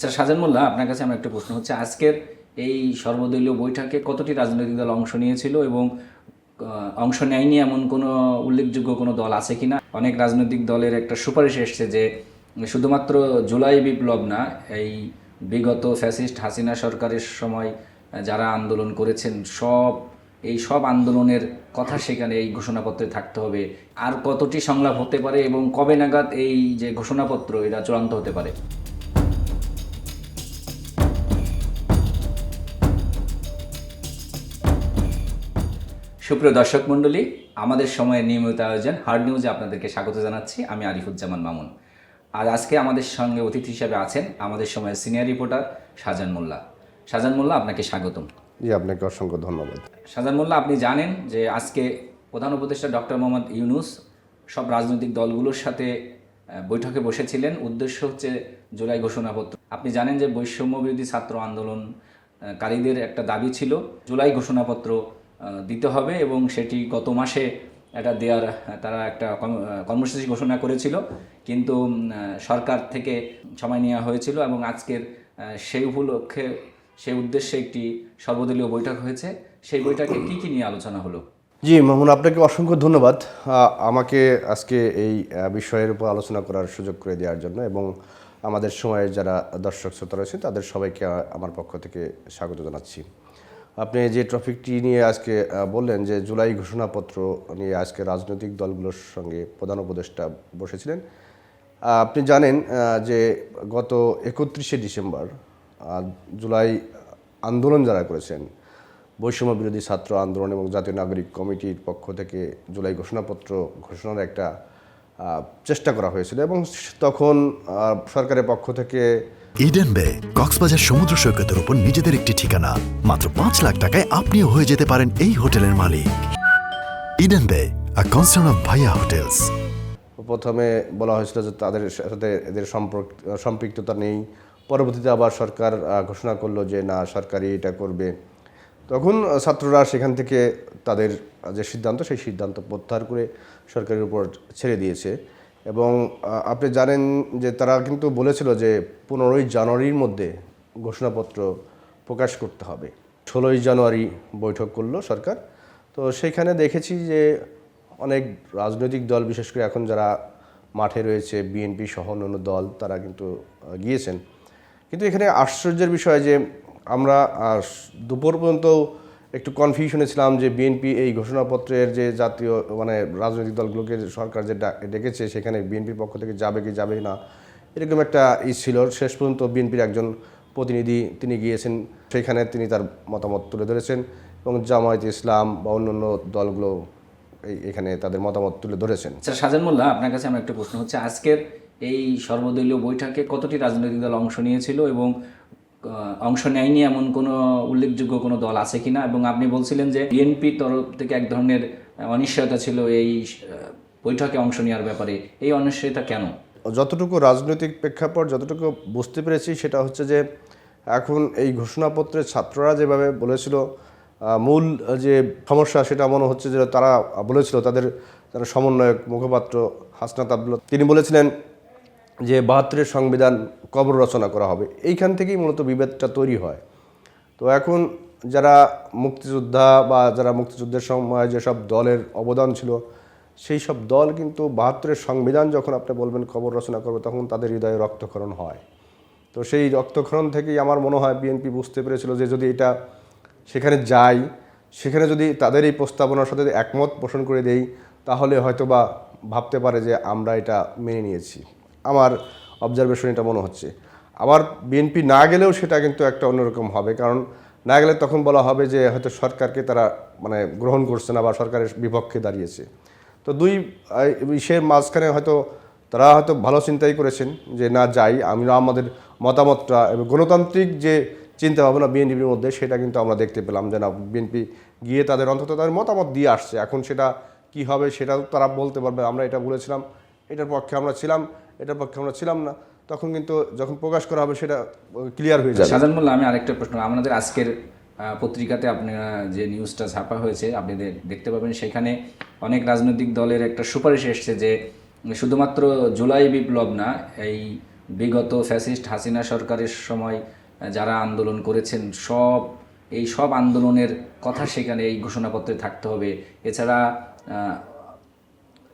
আচ্ছা শাহজাহান মোল্লা, আপনার কাছে আমার একটা প্রশ্ন হচ্ছে, আজকের এই সর্বদলীয় বৈঠকে কতটি রাজনৈতিক দল অংশ নিয়েছিল এবং অংশ নেয়নি এমন কোনো উল্লেখযোগ্য কোনো দল আছে কিনা? অনেক রাজনৈতিক দলের একটা সুপারিশ এসছে যে শুধুমাত্র জুলাই বিপ্লব না, এই বিগত ফ্যাসিস্ট হাসিনা সরকারের সময় যারা আন্দোলন করেছেন সব আন্দোলনের কথা সেখানে এই ঘোষণাপত্রে থাকতে হবে। আর কতটি সংলাপ হতে পারে এবং কবে নাগাদ এই যে ঘোষণাপত্র এটা চূড়ান্ত হতে পারে? সুপ্রিয় দর্শক মণ্ডলী, আমাদের সময়ের নিয়মিত আয়োজন হার্ড নিউজে আপনাদেরকে স্বাগত জানাচ্ছি। আমি আরিফুজ্জামান মামুন। আর আজকে আমাদের সঙ্গে অতিথি হিসেবে আছেন আমাদের সময়ের সিনিয়র রিপোর্টার শাহজাহান মোল্লা। শাহজাহান মোল্লা, আপনাকে স্বাগতম। জি, আপনাকে অসংখ্য ধন্যবাদ। শাহজাহান মোল্লা, আপনি জানেন যে আজকে প্রধান উপদেষ্টা ডক্টর মোহাম্মদ ইউনূস সব রাজনৈতিক দলগুলোর সাথে বৈঠকে বসেছিলেন। উদ্দেশ্য হচ্ছে জুলাই ঘোষণাপত্র। আপনি জানেন যে বৈষম্য বিরোধী ছাত্র আন্দোলনকারীদের একটা দাবি ছিল জুলাই ঘোষণাপত্র দিতে হবে এবং সেটি গত মাসে এটা দেওয়ার তারা একটা কর্মসূচি ঘোষণা করেছিল, কিন্তু সরকার থেকে সময় নেওয়া হয়েছিল এবং আজকের সেই উপলক্ষে সেই উদ্দেশ্যে একটি সর্বদলীয় বৈঠক হয়েছে। সেই বৈঠকে কী কী নিয়ে আলোচনা হলো? জি মামুন, আপনাকে অসংখ্য ধন্যবাদ আমাকে আজকে এই বিষয়ের উপর আলোচনা করার সুযোগ করে দেওয়ার জন্য, এবং আমাদের সময়ের যারা দর্শক শ্রোতা রয়েছেন তাদের সবাইকে আমার পক্ষ থেকে স্বাগত জানাচ্ছি। আপনি যে টপিকটি নিয়ে আজকে বললেন যে জুলাই ঘোষণাপত্র নিয়ে আজকে রাজনৈতিক দলগুলোর সঙ্গে প্রধান উপদেষ্টা বসেছিলেন। আপনি জানেন যে গত 31শে ডিসেম্বর জুলাই আন্দোলন যারা করেছেন, বৈষম্য বিরোধী ছাত্র আন্দোলন এবং জাতীয় নাগরিক কমিটির পক্ষ থেকে জুলাই ঘোষণাপত্র ঘোষণার একটা চেষ্টা করা হয়েছিল, এবং তখন সরকারের পক্ষ থেকে ইডেন বে কক্সবাজার সমুদ্র সৈকতের উপর নিজেদের একটি ঠিকানা। মাত্র 5 লাখ টাকায় আপনিও হয়ে যেতে পারেন এই হোটেলের মালিক। ইডেন বে, আ কনসার্ন অফ ভাইয়া হোটেলস। প্রথমে বলা হয়েছিল যে তাদের সাথে এদের সম্পৃক্ততা নেই। পরবর্তীতে আবার সরকার ঘোষণা করলো যে না, সরকারই এটা করবে। তখন ছাত্ররা সেখান থেকে তাদের যে সিদ্ধান্ত, সেই সিদ্ধান্ত প্রত্যাহার করে সরকারের উপর ছেড়ে দিয়েছে। এবং আপনি জানেন যে তারা কিন্তু বলেছিল যে 15ই জানুয়ারির মধ্যে ঘোষণাপত্র প্রকাশ করতে হবে। 16ই জানুয়ারি বৈঠক করলো সরকার। তো সেইখানে দেখেছি যে অনেক রাজনৈতিক দল, বিশেষ করে এখন যারা মাঠে রয়েছে, বিএনপি সহ অন্যান্য দল, তারা কিন্তু গিয়েছেন। কিন্তু এখানে আশ্চর্যের বিষয় যে আমরা দুপুর পর্যন্ত একটু কনফিউশনে ছিলাম যে বিএনপি এই ঘোষণাপত্রের যে জাতীয় রাজনৈতিক দলগুলোকে সরকার যে ডেকেছে সেখানে বিএনপির পক্ষ থেকে যাবে কি যাবে না, এরকম একটা ছিল। শেষ পর্যন্ত বিএনপির একজন প্রতিনিধি তিনি গিয়েছেন, সেখানে তিনি তার মতামত তুলে ধরেছেন, এবং জামায়াত ইসলাম বা অন্যান্য দলগুলো এখানে তাদের মতামত তুলে ধরেছেন। আচ্ছা শাহজাহান মোল্লা, আপনার কাছে আমার একটা প্রশ্ন হচ্ছে, আজকের এই সর্বদলীয় বৈঠকে কতটি রাজনৈতিক দল অংশ নিয়েছিল এবং অংশ নেয়নি এমন কোনো উল্লেখযোগ্য কোনো দল আছে কিনা? এবং আপনি বলছিলেন যে বিএনপির তরফ থেকে এক ধরনের অনিশ্চয়তা ছিল এই বৈঠকে অংশ নেওয়ার ব্যাপারে। এই অনিশ্চয়তা কেন? যতটুকু রাজনৈতিক প্রেক্ষাপট যতটুকু বুঝতে পেরেছি সেটা হচ্ছে যে এখন এই ঘোষণাপত্রে ছাত্ররা যেভাবে বলেছিল, মূল যে সমস্যা সেটা মনে হচ্ছে যে তারা বলেছিল, তাদের যারা সমন্বয়ক মুখপাত্র হাসনাত আব্দুল্লাহ, তিনি বলেছিলেন যে 72-এর সংবিধান কবর রচনা করা হবে। এইখান থেকেই মূলত বিভেদটা তৈরি হয়। তো এখন যারা মুক্তিযোদ্ধা বা যারা মুক্তিযুদ্ধের সময় যেসব দলের অবদান ছিল, সেই সব দল কিন্তু 72-এর সংবিধান যখন আপনি বলবেন কবর রচনা করবে, তখন তাদের হৃদয়ে রক্তক্ষরণ হয়। তো সেই রক্তক্ষরণ থেকেই আমার মনে হয় বিএনপি বুঝতে পেরেছিল যে যদি এটা সেখানে যাই, সেখানে যদি তাদের এই প্রস্তাবনার সাথে একমত পোষণ করে দেই, তাহলে হয়তো বা ভাবতে পারে যে আমরা এটা মেনে নিয়েছি। আমার অবজারভেশন এটা মনে হচ্ছে। আবার বিএনপি না গেলেও সেটা কিন্তু একটা অন্যরকম হবে, কারণ না গেলে তখন বলা হবে যে হয়তো সরকারকে তারা গ্রহণ করছে না বা সরকারের বিপক্ষে দাঁড়িয়েছে। তো দুই ইসের মাঝখানে হয়তো তারা হয়তো ভালো চিন্তাই করেছেন যে না যাই, আমরা আমাদের মতামতটা এবং গণতান্ত্রিক যে চিন্তা ভাবনা বিএনপির মধ্যে, সেটা কিন্তু আমরা দেখতে পেলাম যে না, বিএনপি গিয়ে তাদের অন্তত তাদের মতামত দিয়ে আসছে। এখন সেটা কি হবে সেটাও তারা বলতে পারবে, আমরা এটা বলেছিলাম, এটার পক্ষে আমরা ছিলাম, এটার পক্ষে আমরা ছিলাম না। তখন কিন্তু যখন প্রকাশ করা হবে সেটা ক্লিয়ার হয়ে যাবে। শাহজাহান মোল্লা, আমি আরেকটা প্রশ্ন, আমাদের আজকের পত্রিকাতে আপনারা যে নিউজটা ছাপা হয়েছে আপনি দেখতে পাবেন, সেখানে অনেক রাজনৈতিক দলের একটা সুপারিশ এসছে যে শুধুমাত্র জুলাই বিপ্লব না, এই বিগত ফ্যাসিস্ট হাসিনা সরকারের সময় যারা আন্দোলন করেছেন সব আন্দোলনের কথা সেখানে এই ঘোষণাপত্রে থাকতে হবে। এছাড়া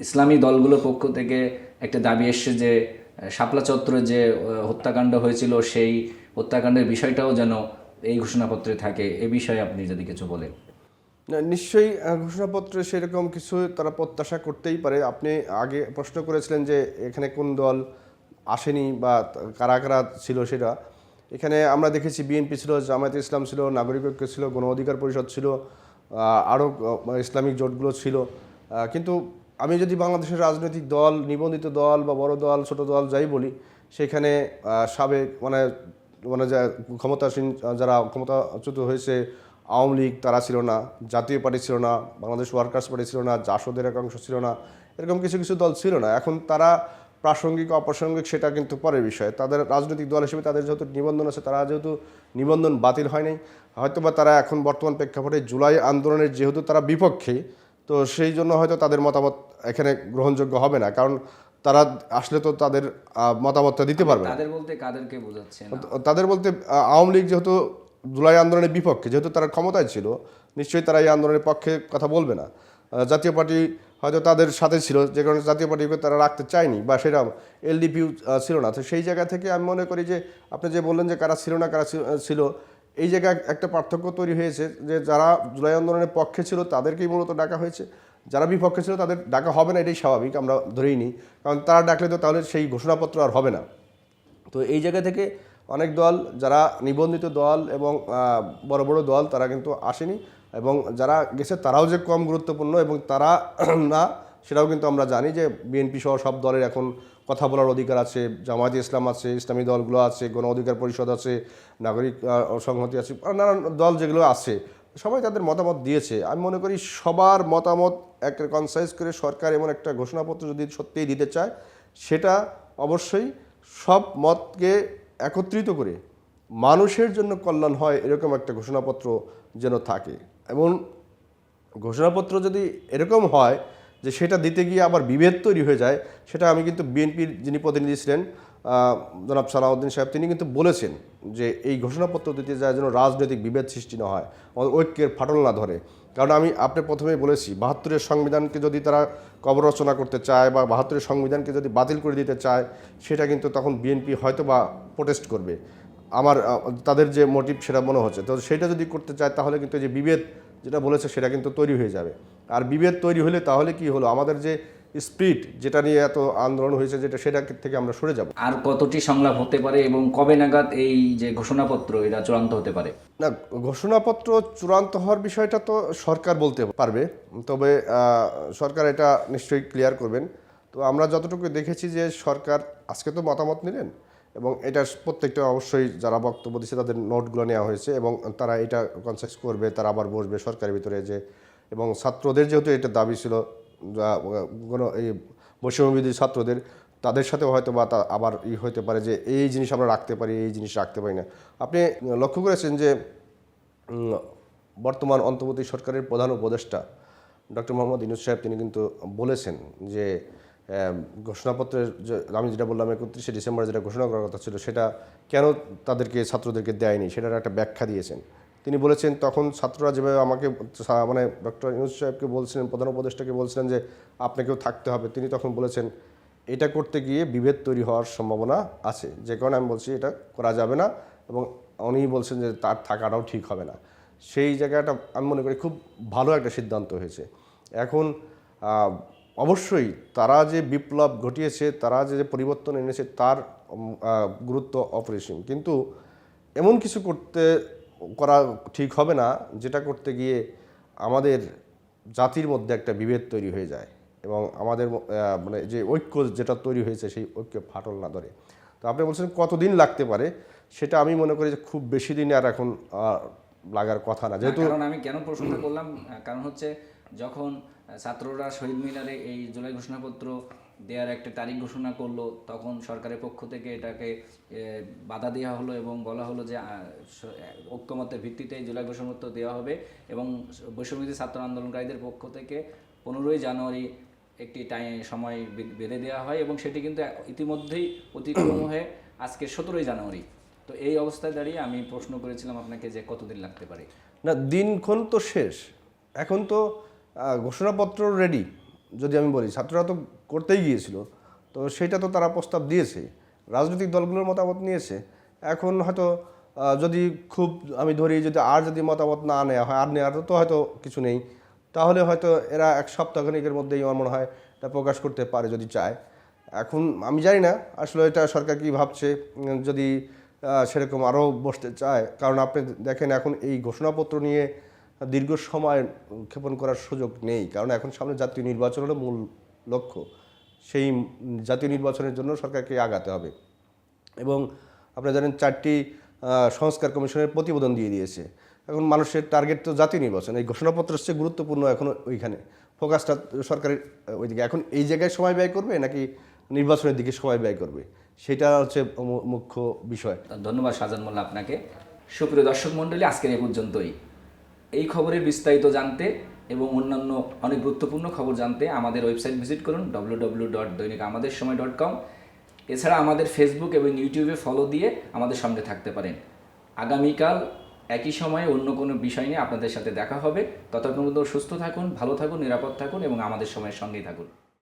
ইসলামী দলগুলোর পক্ষ থেকে একটা দাবি এসছে যে শাপলা চত্বরে যে হত্যাকাণ্ড হয়েছিল সেই হত্যাকাণ্ডের বিষয়টাও যেন এই ঘোষণাপত্রে থাকে। এ বিষয়ে আপনি যদি কিছু বলেন। না, নিশ্চয়ই ঘোষণাপত্রে সেরকম কিছু তারা প্রত্যাশা করতেই পারে। আপনি আগে প্রশ্ন করেছিলেন যে এখানে কোন দল আসেনি বা কারা কারা ছিল সেটা। এখানে আমরা দেখেছি বিএনপি ছিল, জামায়াতে ইসলাম ছিল, নাগরিক ঐক্য ছিল, গণ অধিকার পরিষদ ছিল, আরও ইসলামিক জোটগুলো ছিল। কিন্তু আমি যদি বাংলাদেশের রাজনৈতিক দল, নিবন্ধিত দল বা বড় দল, ছোট দল যাই বলি, সেখানে সাবেক মানে যা ক্ষমতাসীন যারা ক্ষমতাচ্যুত হয়েছে, আওয়ামী লীগ তারা ছিল না, জাতীয় পার্টি ছিল না, বাংলাদেশ ওয়ার্কার্স পার্টি ছিল না, জাসদের একাংশ ছিল না, এরকম কিছু কিছু দল ছিল না। এখন তারা প্রাসঙ্গিক অপ্রাসঙ্গিক সেটা কিন্তু পরের বিষয়। তাদের রাজনৈতিক দল হিসেবে তাদের যেহেতু নিবন্ধন আছে, তারা যেহেতু নিবন্ধন বাতিল হয়নি, হয়তোবা তারা এখন বর্তমান প্রেক্ষাপটে জুলাই আন্দোলনের যেহেতু তারা বিপক্ষে, তো সেই জন্য হয়তো তাদের মতামত এখানে গ্রহণযোগ্য হবে না, কারণ তারা আসলে তো তাদের মতামতটা দিতে পারবে না। তাদের বলতে কাদেরকে বোঝাচ্ছেন? তাদের বলতে আওয়ামী লীগ যেহেতু জুলাই আন্দোলনের বিপক্ষে, যেহেতু তারা ক্ষমতায় ছিল, নিশ্চয়ই তারা এই আন্দোলনের পক্ষে কথা বলবে না। জাতীয় পার্টি হয়তো তাদের সাথে ছিল, যে কারণে জাতীয় পার্টিকে তারা রাখতে চায়নি বা সেটা এলডিপিও ছিল না। তো সেই জায়গা থেকে আমি মনে করি যে আপনি যে বললেন যে কারা ছিল না কারা ছিল, এই জায়গায় একটা পার্থক্য তৈরি হয়েছে যে যারা জুলাই আন্দোলনের পক্ষে ছিল তাদেরকেই মূলত ডাকা হয়েছে, যারা বিপক্ষে ছিল তাদের ডাকা হবে না, এটাই স্বাভাবিক, আমরা ধরেই নিই, কারণ তারা ডাকলে তো তাহলে সেই ঘোষণাপত্র আর হবে না। তো এই জায়গা থেকে অনেক দল, যারা নিবন্ধিত দল এবং বড় বড় দল, তারা কিন্তু আসেনি, এবং যারা গেছে তারাও যে কম গুরুত্বপূর্ণ এবং তারা না সেটাও কিন্তু আমরা জানি যে বিএনপি সহ সব দলের এখন কথা বলার অধিকার আছে, জামায়াতে ইসলাম আছে, ইসলামী দলগুলো আছে, গণ অধিকার পরিষদ আছে, নাগরিক সংহতি আছে, নানান দল যেগুলো আছে, সবাই তাদের মতামত দিয়েছে। আমি মনে করি সবার মতামত একটা কনসাইজ করে সরকার এমন একটা ঘোষণাপত্র যদি সত্যিই দিতে চায়, সেটা অবশ্যই সব মতকে একত্রিত করে মানুষের জন্য কল্যাণ হয় এরকম একটা ঘোষণাপত্র যেন থাকে। এবং ঘোষণাপত্র যদি এরকম হয় যে সেটা দিতে গিয়ে আবার বিভেদ তৈরি হয়ে যায়, সেটা আমি কিন্তু বিএনপির যিনি প্রতিনিধি ছিলেন জনাব সালাউদ্দিন সাহেব, তিনি কিন্তু বলেছেন যে এই ঘোষণাপত্র দিতে যায় যেন রাজনৈতিক বিভেদ সৃষ্টি না হয়, আমাদের ঐক্যের ফাটল না ধরে। কারণ আপনি প্রথমেই বলেছি, ৭২-এর সংবিধানকে যদি তারা কবর রচনা করতে চায় বা ৭২-এর সংবিধানকে যদি বাতিল করে দিতে চায়, সেটা কিন্তু তখন বিএনপি হয়তো বা প্রোটেস্ট করবে, আমার তাদের যে মোটিভ সেটা মনে হচ্ছে। তো সেটা যদি করতে চায় তাহলে কিন্তু যে বিভেদ যেটা বলেছে সেটা কিন্তু তৈরি হয়ে যাবে। আর বিভেদ তৈরি হলে তাহলে কি হলো, আমাদের যে স্পিরিট যেটা নিয়ে এত আন্দোলন হয়েছে সেটা থেকে আমরা সরে যাব। আর কতটি সংলাপ হতে পারে এবং কবে নাগাদ এই যে ঘোষণাপত্র এটা চূড়ান্ত হতে পারে? না, ঘোষণাপত্র চূড়ান্ত হওয়ার বিষয়টা তো সরকার বলতে পারবে, তবে সরকার এটা নিশ্চয়ই ক্লিয়ার করবেন। তো আমরা যতটুকু দেখেছি যে সরকার আজকে তো মতামত নিলেন, এবং এটা প্রত্যেকটা অবশ্যই যারা বক্তব্য দিচ্ছে তাদের নোটগুলো নেওয়া হয়েছে, এবং তারা এটা কনসাইজ করবে, তারা আবার বসবে সরকারের ভিতরে যে, এবং ছাত্রদের যেহেতু এটা দাবি ছিল, কোনো এই বৈষম্যবিধি ছাত্রদের, তাদের সাথেও হয়তো বা আবার হইতে পারে যে এই জিনিস আমরা রাখতে পারি, এই জিনিস রাখতে পারি না। আপনি লক্ষ্য করেছেন যে বর্তমান অন্তর্বর্তী সরকারের প্রধান উপদেষ্টা ডক্টর মোহাম্মদ ইউনূস সাহেব, তিনি কিন্তু বলেছেন যে ঘোষণাপত্রের যে আমি যেটা বললাম ৩১শে ডিসেম্বর যেটা ঘোষণা করার কথা ছিল, সেটা কেন ছাত্রদেরকে দেয়নি সেটার একটা ব্যাখ্যা দিয়েছেন। তিনি বলেছেন তখন ছাত্ররা যেভাবে আমাকে মানে ডক্টর ইউনূস সাহেবকে বলছিলেন, প্রধান উপদেষ্টাকে বলছিলেন যে আপনাকেও থাকতে হবে, তিনি তখন বলেছেন এটা করতে গিয়ে বিভেদ তৈরি হওয়ার সম্ভাবনা আছে, যে কারণে আমি বলছি এটা করা যাবে না, এবং উনি বলছেন যে তার থাকাটাও ঠিক হবে না। সেই জায়গাটা আমি মনে করি খুব ভালো একটা সিদ্ধান্ত হয়েছে। এখন অবশ্যই তারা যে বিপ্লব ঘটিয়েছে, তারা যে পরিবর্তন এনেছে, তার গুরুত্ব অপরিসীম, কিন্তু এমন কিছু করা ঠিক হবে না যেটা করতে গিয়ে আমাদের জাতির মধ্যে একটা বিভেদ তৈরি হয়ে যায়, এবং আমাদের মানে যে ঐক্য যেটা তৈরি হয়েছে সেই ঐক্যে ফাটল না ধরে। তো আপনি বলছেন কতদিন লাগতে পারে, সেটা আমি মনে করি যে খুব বেশি দিন আর এখন লাগার কথা না। যেহেতু কারণ আমি কেন প্রশ্নটা করলাম, কারণ হচ্ছে যখন ছাত্ররা শহীদ মিনারে এই জুলাই ঘোষণাপত্র দেওয়ার একটা তারিখ ঘোষণা করলো, তখন সরকারের পক্ষ থেকে এটাকে বাধা দেওয়া হলো এবং বলা হলো যে ঐক্যমতের ভিত্তিতে জুলাই ঘোষণাপত্র দেওয়া হবে, এবং বৈষম্যবিরোধী ছাত্র আন্দোলনকারীদের পক্ষ থেকে 15ই জানুয়ারি একটি সময় বেঁধে দেওয়া হয় এবং সেটি কিন্তু ইতিমধ্যেই অতিক্রম হয়ে আজকে 17ই জানুয়ারি। তো এই অবস্থায় দাঁড়িয়ে আমি প্রশ্ন করেছিলাম আপনাকে যে কতদিন লাগতে পারে। না, দিনক্ষণ তো শেষ, এখন তো ঘোষণাপত্র রেডি। যদি আমি বলি ছাত্ররা তো করতেই গিয়েছিল, তো সেটা তো তারা প্রস্তাব দিয়েছে, রাজনৈতিক দলগুলোর মতামত নিয়েছে। এখন হয়তো যদি খুব আমি ধরি যদি যদি মতামত না নেওয়া হয়, আর নেওয়ার তো হয়তো কিছু নেই, তাহলে হয়তো এরা এক সপ্তাহখানেকের মধ্যেই আমার মনে হয় এটা প্রকাশ করতে পারে যদি চায়। এখন আমি জানি না আসলে এটা সরকার কি ভাবছে, যদি সেরকম আরও বসতে চায়। কারণ আপনি দেখেন এখন এই ঘোষণাপত্র নিয়ে দীর্ঘ সময় ক্ষেপণ করার সুযোগ নেই, কারণ এখন সামনে জাতীয় নির্বাচন হলো মূল লক্ষ্য। সেই জাতীয় নির্বাচনের জন্য সরকারকে আগাতে হবে। এবং আপনারা জানেন 4টি সংস্কার কমিশনের প্রতিবেদন দিয়ে দিয়েছে। এখন মানুষের টার্গেট তো জাতীয় নির্বাচন, এই ঘোষণাপত্র হচ্ছে গুরুত্বপূর্ণ। এখন ওইখানে ফোকাসটা সরকারের ওইদিকে। এখন এই জায়গায় সময় ব্যয় করবে নাকি নির্বাচনের দিকে সময় ব্যয় করবে, সেটা হচ্ছে মুখ্য বিষয়। ধন্যবাদ শাহজাহান মোল্লা আপনাকে। সুপ্রিয় দর্শক মণ্ডলী, আজকের এ পর্যন্তই। এই খবরের বিস্তারিত জানতে এবং অন্যান্য অনেক গুরুত্বপূর্ণ খবর জানতে আমাদের ওয়েবসাইট ভিজিট করুন www.doinikaamadershomoy.com। এছাড়া আমাদের ফেসবুক এবং ইউটিউবে ফলো দিয়ে আমাদের সঙ্গে থাকতে পারেন। আগামীকাল একই সময়ে অন্য কোনো বিষয় নিয়ে আপনাদের সাথে দেখা হবে। ততক্ষণ পর্যন্ত সুস্থ থাকুন, ভালো থাকুন, নিরাপদ থাকুন এবং আমাদের সময়ের সঙ্গেই থাকুন।